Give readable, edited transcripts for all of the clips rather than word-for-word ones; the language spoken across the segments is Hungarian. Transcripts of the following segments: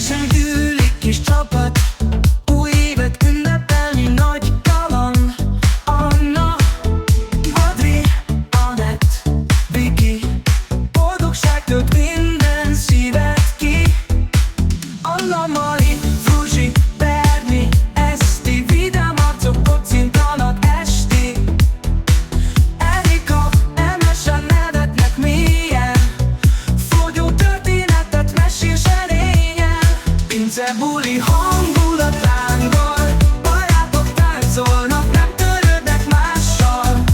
ülésen gyűlik kis csapat, új évet ünnepelni nagy kaland. Anna, Adri, Anett, Viki, boldogság tölt minden szívet ki. Anna, Mari, Fruzsi, Berni, Eszti, vidám arcok kocintanak esti. Erika, Emesen nevetnek mélyen, fogyó történetet mesél serényen. Pince buli hangulat lángol, barátok táncolnak, nem törődnek mással.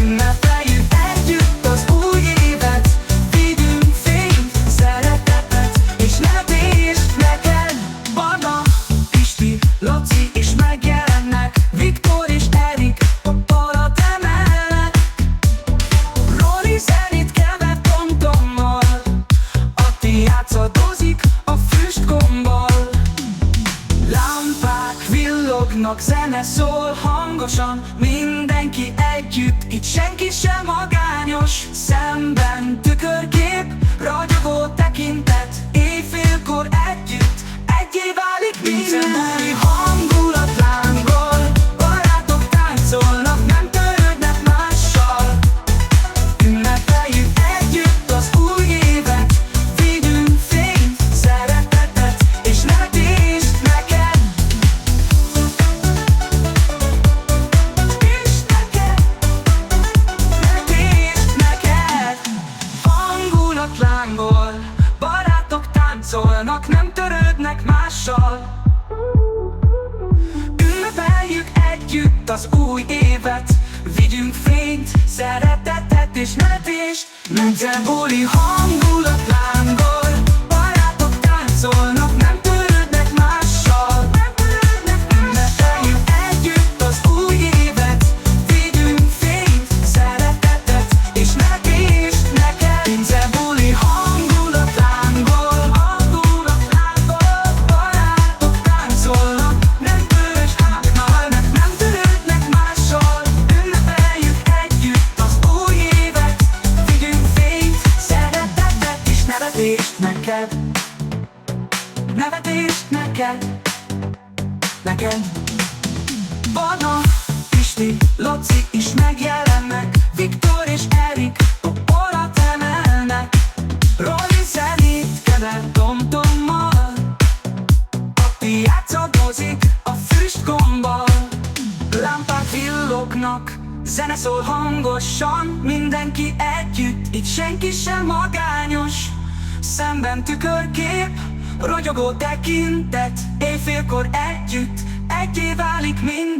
Ünnepeljük együtt az új évet, vigyünk fényt, szeretetet és nevetést neked. Barna, Pisti, Laci is megjelennek, Viktor és Erik a palat emelnek. Roli zenét kever Tomtommal, Atti játszadozik a füstgombbal. Lámpák villognak, zene szól hangosan, mindenki együtt, itt senki sem magányos. Szemben tükörkép, ragyogó tekintet, éjfélkor együtt, egyé válik minden. Új hangulat lángol, barátok táncolnak, nem törődnek mással. Ünnepeljük együtt az új évet, vigyünk fényt, szeretetet és nevetést neked. És neked, nevetést neked. Hangulat lángol, barátok táncolnak, nem törődnek mással. Ünnepeljük együtt az új évet, vigyünk fényt, szeretetet és nevetést. Minden buli hangulat lángol, barátok táncolnak, nem törődnek mással. Ünnepeljük együtt az új évet, vigyünk fényt, szeretetet és nevetést neked. Minden buli hangulat lángol, barátok táncolnak, nem törődnek, nem törődnek mással. Ünnepeljük együtt az új évet, vigyünk fényt, szeretetet és nevetést neked. Nevetést neked, neked. Barna, Pisti, Laci is megjelennek, Viktor és Erik a palat emelnek. Roli zenét kever Tomtommal, Atti játszadozik a füstgombbal. Lámpák villognak, zene szól hangosan, mindenki együtt, itt senki sem magányos. Szemben tükörkép, ragyogó tekintet, éjfélkor együtt, egyé válik minden.